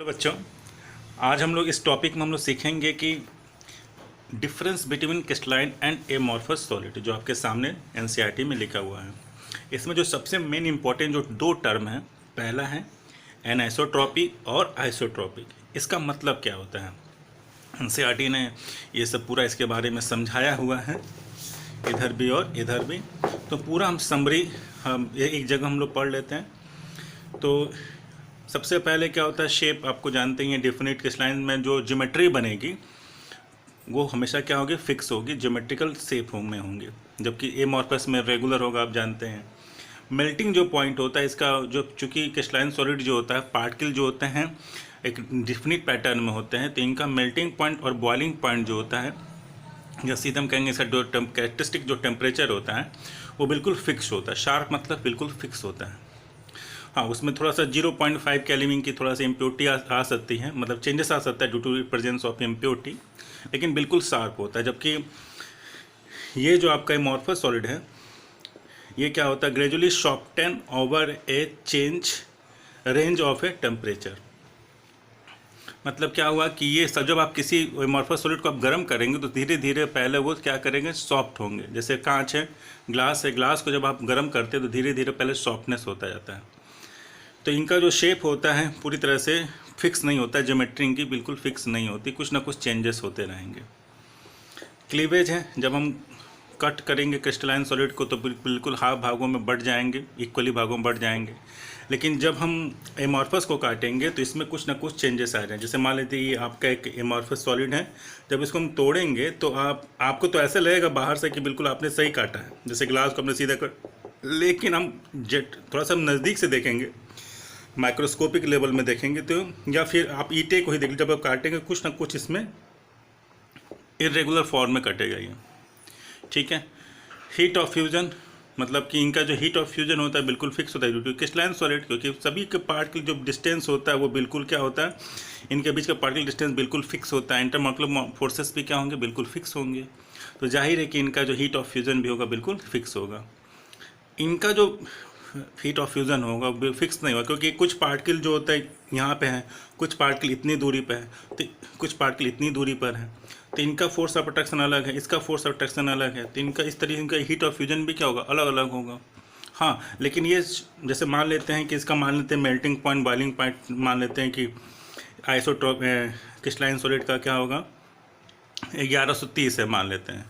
बच्चों, आज हम लोग इस टॉपिक में हम लोग सीखेंगे कि difference between crystalline and amorphous solid, जो आपके सामने एनसीईआरटी में लिखा हुआ है। इसमें जो सबसे मेन इंपॉर्टेंट जो दो टर्म है, पहला है एनआइसोट्रॉपी और आइसोट्रॉपिक। इसका मतलब क्या होता है, एनसीईआरटी ने ये सब पूरा इसके बारे में समझाया हुआ है, इधर भी और इधर भी। तो पूरा हम समरी हम एक जगह हम लोग पढ़ लेते हैं। तो सबसे पहले क्या होता है, शेप आपको जानते ही हैं। डिफिनिट क्रिस्टलाइन में जो ज्योमेट्री बनेगी वो हमेशा क्या होगी, फिक्स होगी, ज्योमेट्रिकल शेप में होंगे, जबकि एमॉर्फस में रेगुलर होगा, आप जानते हैं। मेल्टिंग जो पॉइंट होता है इसका, जो चूँकि क्रिस्टलाइन सॉलिड जो होता है, पार्टिकल जो होते हैं एक डिफिनिट पैटर्न में होते हैं, तो इनका मेल्टिंग पॉइंट और बॉइलिंग पॉइंट जो होता है, या सीधे हम कहेंगे इसका जो कैरेक्टरिस्टिक जो टेम्परेचर होता है वो बिल्कुल फिक्स होता है। शार्प मतलब बिल्कुल फिक्स होता है। हाँ, उसमें थोड़ा सा 0.5 केल्विन की थोड़ा सा इम्प्योरिटी आ सकती है, मतलब चेंजेस आ सकता है due to presence of impurity, लेकिन बिल्कुल शार्प होता है। जबकि ये जो आपका एमॉर्फस सॉलिड है, ये क्या होता है, gradually shorten over A change range of a temperature. मतलब क्या हुआ कि ये सब जब आप किसी एमॉर्फस सॉलिड को आप गर्म करेंगे तो धीरे धीरे पहले वो क्या करेंगे, सॉफ्ट होंगे। जैसे कांच है, ग्लास है, ग्लास को जब आप गर्म करते हैं तो धीरे धीरे पहले सॉफ्टनेस होता जाता है। तो इनका जो शेप होता है पूरी तरह से फिक्स नहीं होता है, ज्योमेट्री इनकी बिल्कुल फिक्स नहीं होती, कुछ ना कुछ चेंजेस होते रहेंगे। क्लीवेज है, जब हम कट करेंगे क्रिस्टलाइन सॉलिड को तो बिल्कुल हाफ भागों में बढ़ जाएंगे, इक्वली भागों में बढ़ जाएंगे। लेकिन जब हम एमॉर्फस को काटेंगे तो इसमें कुछ ना कुछ चेंजेस आ रहे हैं। जैसे मान लीजिए ये आपका एक एमॉर्फस सॉलिड है, जब इसको हम तोड़ेंगे तो आपको तो ऐसा लगेगा बाहर से कि बिल्कुल आपने सही काटा है, जैसे ग्लास को आपने सीधा कर, लेकिन हम थोड़ा सा नज़दीक से देखेंगे, माइक्रोस्कोपिक लेवल में देखेंगे तो, या फिर आप ईंटे को ही देख, जब आप काटेंगे कुछ ना कुछ इसमें इरेगुलर फॉर्म में कटेगा ये, ठीक है। हीट ऑफ फ्यूजन, मतलब कि इनका जो हीट ऑफ फ्यूजन होता है बिल्कुल फिक्स होता है ड्यू टू क्रिस्टलाइन सॉलिड, क्योंकि सभी के पार्टिकल जो डिस्टेंस होता है वो बिल्कुल क्या होता है, इनके बीच का पार्टिकल डिस्टेंस बिल्कुल फिक्स होता है। इंटरमॉलिक्यूलर फोर्सेस भी क्या होंगे, बिल्कुल फिक्स होंगे। तो जाहिर है कि इनका जो हीट ऑफ फ्यूजन भी होगा बिल्कुल फिक्स होगा। इनका जो हीट ऑफ फ्यूज़न होगा फिक्स नहीं होगा, क्योंकि कुछ पार्टिकल जो होता है यहाँ पे है, कुछ पार्टिकल इतनी दूरी पे है, तो कुछ पार्टिकल इतनी दूरी पर है, तो इनका फोर्स ऑफ अट्रैक्शन अलग है, इसका फोर्स ऑफ अट्रैक्शन अलग है, तो इनका इस तरीके का हीट ऑफ फ्यूजन भी क्या होगा, अलग अलग होगा। हाँ, लेकिन ये जैसे मान लेते हैं कि इसका मान लेते हैं मेल्टिंग पॉइंट, बॉइलिंग पॉइंट मान लेते हैं कि आइसोट्रोप क्रिस्टलाइन सॉलिड का क्या होगा, 1130 है मान लेते हैं।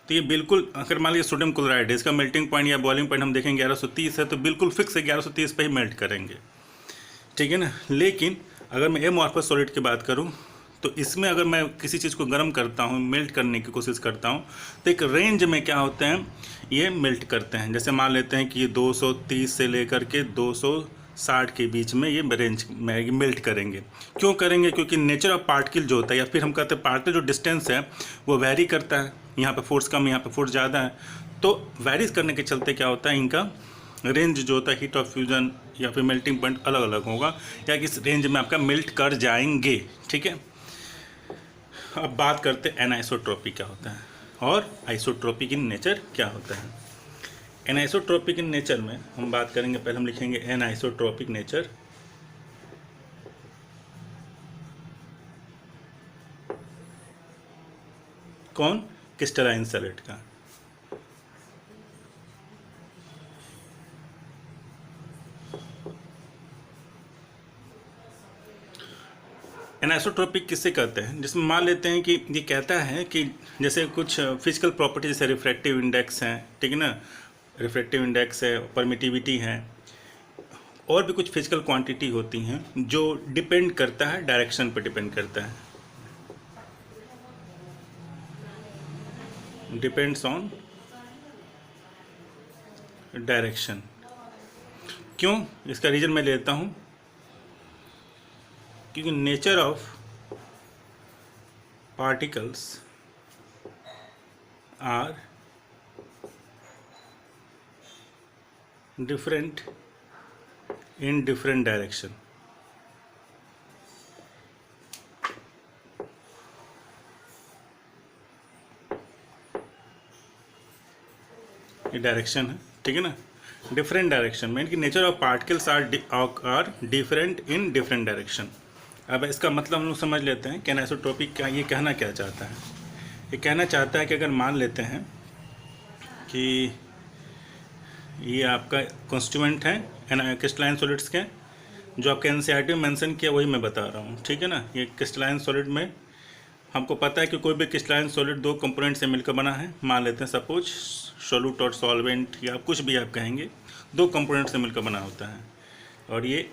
तो ये बिल्कुल, अगर मान लीजिए सोडियम क्लोराइड है, इसका मेल्टिंग पॉइंट या बॉइलिंग पॉइंट हम देखेंगे 1130 है, तो बिल्कुल फिक्स है 1130 पे ही मेल्ट करेंगे, ठीक है ना। लेकिन अगर मैं एमॉर्फस सॉलिड की बात करूं तो इसमें अगर मैं किसी चीज़ को गर्म करता हूं, मेल्ट करने की कोशिश करता हूं, तो एक रेंज में क्या होते हैं, ये मेल्ट करते हैं। जैसे मान लेते हैं कि ये 230 से लेकर के 260 के बीच में ये रेंज में मेल्ट करेंगे। क्यों करेंगे, क्योंकि नेचर ऑफ पार्टिकल जो होता है, या फिर हम कहते हैं पार्टिकल जो डिस्टेंस है वो वेरी करता है, यहाँ पे फोर्स कम, यहाँ पे फोर्स ज़्यादा है, तो वेरीज करने के चलते क्या होता है, इनका रेंज जो होता है हीट ऑफ फ्यूजन या फिर मेल्टिंग पॉइंट अलग अलग होगा, या किस रेंज में आपका मेल्ट कर जाएंगे, ठीक है। अब बात करते हैं एनाइसोट्रॉपी क्या होता है और आइसोट्रॉपिक इन नेचर क्या होता है। एनाइसोट्रॉपिक इन नेचर में हम बात करेंगे, पहले हम लिखेंगे एनाइसोट्रॉपिक नेचर। कौन, क्रिस्टलाइन सॉलिड का। एनाइसोट्रॉपिक किससे कहते हैं, जिसमें मान लेते हैं कि ये कहता है कि जैसे कुछ फिजिकल प्रॉपर्टी, जैसे रिफ्रैक्टिव इंडेक्स हैं, ठीक है ना, रिफ्रैक्टिव इंडेक्स है, परमिटिविटी है, और भी कुछ फिजिकल क्वांटिटी होती हैं जो डिपेंड करता है, डायरेक्शन पर डिपेंड करता है, डिपेंड्स ऑन डायरेक्शन। क्यों, इसका रीजन मैं लेता हूँ, क्योंकि nature of particles are different in different direction. ये डायरेक्शन है, ठीक है ना, डिफरेंट डायरेक्शन में, कि nature of particles are different in different direction. अब इसका मतलब हम लोग समझ लेते हैं कि एनाइसोट्रॉपिक क्या, ये कहना क्या चाहता है। ये कहना चाहता है कि अगर मान लेते हैं कि ये आपका कॉन्स्टिट्यूएंट है क्रिस्टलाइन सॉलिड्स के, जो आपके एनसीईआरटी में मेंशन किया वही मैं बता रहा हूँ, ठीक है ना। ये क्रिस्टलाइन सॉलिड में हमको पता है कि कोई भी क्रिस्टलाइन सॉलिड दो कंपोनेंट से मिलकर बना है। मान लेते हैं सपोज सोल्यूट और सॉल्वेंट या कुछ भी आप कहेंगे, दो कंपोनेंट से मिलकर बना होता है। और ये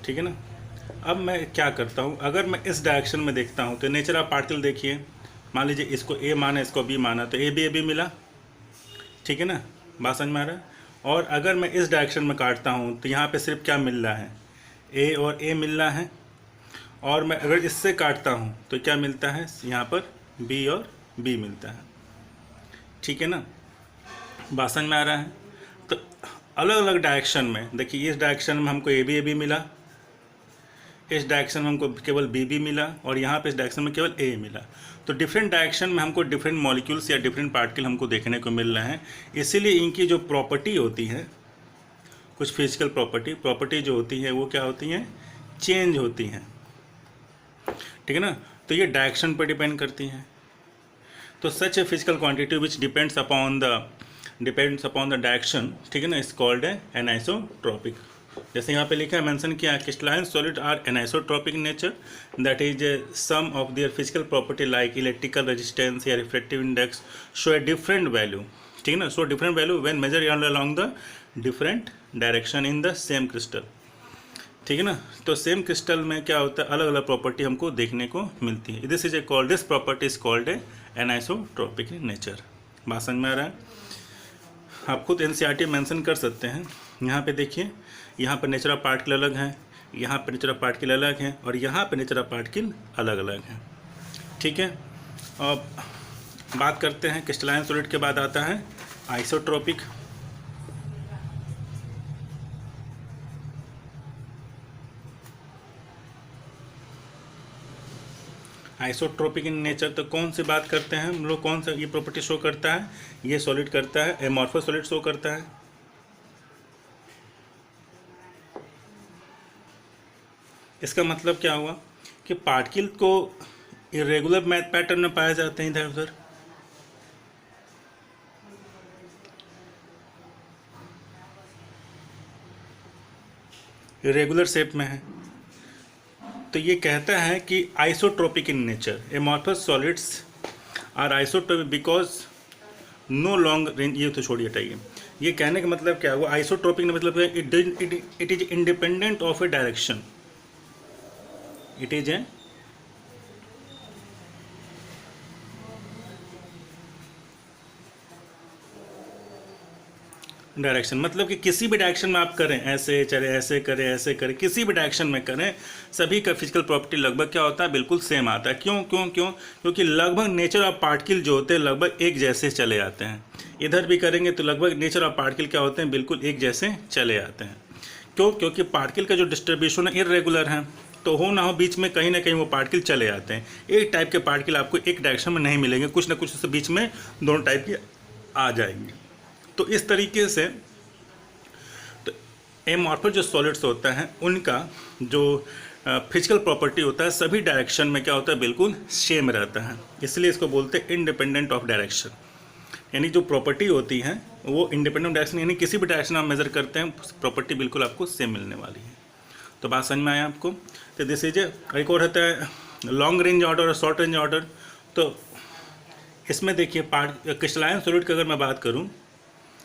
ठीक है ना। अब मैं क्या करता हूँ, अगर मैं इस डायरेक्शन में देखता हूँ तो नेचर ऑफ पार्टिकल देखिए, मान लीजिए इसको ए माना इसको बी माना, तो ए बी मिला, ठीक है ना, बात समझ में आ रहा है। और अगर मैं इस डायरेक्शन में काटता हूँ तो यहाँ पे सिर्फ क्या मिल रहा है, ए और ए मिल रहा है। और मैं अगर इससे काटता हूँ तो क्या मिलता है, यहाँ पर बी और बी मिलता है, ठीक है ना, बात समझ में आ रहा है। तो अलग अलग डायरेक्शन में देखिए, इस डायरेक्शन में हमको ए बी मिला, इस डायरेक्शन में हमको केवल बी मिला, और यहाँ पे इस डायरेक्शन में केवल ए मिला। तो डिफरेंट डायरेक्शन में हमको डिफरेंट मॉलिक्यूल्स या डिफरेंट पार्टिकल हमको देखने को मिल रहे हैं। इसीलिए इनकी जो प्रॉपर्टी होती है, कुछ फिजिकल प्रॉपर्टी जो होती है वो क्या होती हैं, चेंज होती हैं, ठीक है ना। तो ये डायरेक्शन पर डिपेंड करती हैं। तो such a physical quantity which depends upon the direction, ठीक है ना, इज कॉल्ड एनाइसोट्रॉपिक। जैसे यहाँ पे लिखा है, मेंशन किया है, crystalline solid are anisotropic nature, that is some of their physical property like electrical resistance या reflective index show a different value, ठीक है ना, show different value when measure along the different direction in the same crystal, ठीक है ना। तो same crystal में क्या होता है, अलग अलग प्रॉपर्टी हमको देखने को मिलती है। This property is called anisotropic nature. बात समझ में आ रहा है। आप खुद एनसीईआरटी मेंशन कर सकते हैं। यहाँ पे देखिए, यहाँ पर नेचर ऑफ पार्टिकल अलग है, यहाँ पर नेचर ऑफ पार्टिकल अलग है, और यहाँ पर नेचर ऑफ पार्टिकल अलग अलग है, ठीक है। अब बात करते हैं क्रिस्टलाइन सॉलिड के बाद आता है आइसोट्रॉपिक। आइसोट्रॉपिक इन नेचर, तो कौन सी बात करते हैं हम लोग, कौन सा ये प्रॉपर्टी शो करता है, ये सॉलिड करता है, एमॉर्फस सॉलिड शो करता है। इसका मतलब क्या हुआ कि पार्टिकल को इरेगुलर मैथ पैटर्न में पाए जाते हैं, इधर उधर, इरेगुलर शेप में है। तो ये कहता है कि isotropic in nature, amorphous solids are isotropic because no long range, ये तो छोड़िए हटाइए। ये कहने का मतलब क्या हुआ, आइसोट्रॉपिक ने मतलब it is independent of A direction, it is a direction, मतलब कि किसी भी डायरेक्शन में आप करें, ऐसे चले, ऐसे करें, ऐसे करें, किसी भी डायरेक्शन में करें, सभी का फिजिकल प्रॉपर्टी लगभग क्या होता है, बिल्कुल सेम आता है। क्यों क्यों क्यों क्योंकि लगभग नेचर ऑफ पार्टिकल जो होते हैं लगभग एक जैसे चले आते हैं। इधर भी करेंगे तो लगभग नेचर ऑफ पार्टिकल क्या होते हैं, बिल्कुल एक जैसे चले आते हैं। क्यों, क्योंकि पार्टिकल का जो डिस्ट्रीब्यूशन है इरेगुलर है, तो हो ना हो बीच में कहीं ना कहीं वो पार्टिकल चले आते हैं। एक टाइप के पार्टिकल आपको एक डायरेक्शन में नहीं मिलेंगे, कुछ ना कुछ उससे बीच में दोनों टाइप के आ जाएंगे। तो इस तरीके से तो एमॉर्फस जो सॉलिड्स होता है उनका जो फिजिकल प्रॉपर्टी होता है सभी डायरेक्शन में क्या होता है, बिल्कुल सेम रहता है। इसलिए इसको बोलते हैं इंडिपेंडेंट ऑफ डायरेक्शन, यानी जो प्रॉपर्टी होती है वो इंडिपेंडेंट डायरेक्शन, यानी किसी भी डायरेक्शन आप मेजर करते हैं प्रॉपर्टी बिल्कुल आपको सेम मिलने वाली है। तो बात समझ में आया आपको। तो दिस इज एक और होता है लॉन्ग रेंज ऑर्डर और शॉर्ट रेंज ऑर्डर। तो इसमें देखिए क्रिस्टलाइन सॉलिड की अगर मैं बात करूं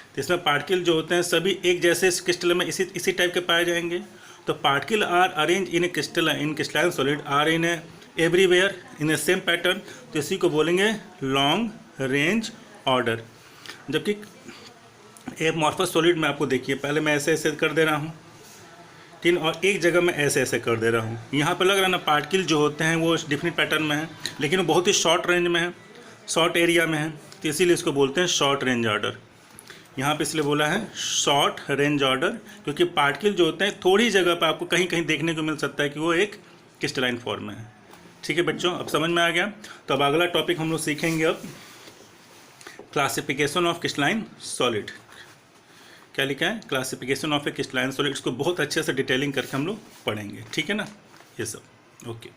तो इसमें पार्टिकल जो होते हैं सभी एक जैसे क्रिस्टल में इसी टाइप के पाए जाएंगे। तो particle are arrange in crystalline solid are in everywhere in a same pattern, तो इसी को बोलेंगे लॉन्ग रेंज ऑर्डर। जबकि एमॉर्फस सॉलिड में आपको देखिए, पहले मैं ऐसे ऐसे कर दे रहा हूँ, ठीक, और एक जगह मैं ऐसे ऐसे कर दे रहा हूँ। यहाँ पर लग रहा है ना पार्टिकल जो होते हैं वो डिफरेंट पैटर्न में है, लेकिन वो बहुत ही शॉर्ट रेंज में है, शॉर्ट एरिया में है, तो इसीलिए इसको बोलते हैं शॉर्ट रेंज ऑर्डर। यहाँ पे इसलिए बोला है शॉर्ट रेंज ऑर्डर, क्योंकि पार्टिकल जो होते हैं थोड़ी जगह पर आपको कहीं कहीं देखने को मिल सकता है कि वो एक क्रिस्टलाइन फॉर्म में है, ठीक है बच्चों, अब समझ में आ गया। तो अब अगला टॉपिक हम लोग सीखेंगे अब क्लासिफिकेशन ऑफ क्रिस्टलाइन सॉलिड। क्या लिखा है? Classification of A crystalline solid. इसको बहुत अच्छे से डिटेलिंग करके हम लोग पढ़ेंगे, ठीक है ना, ये सब। ओके।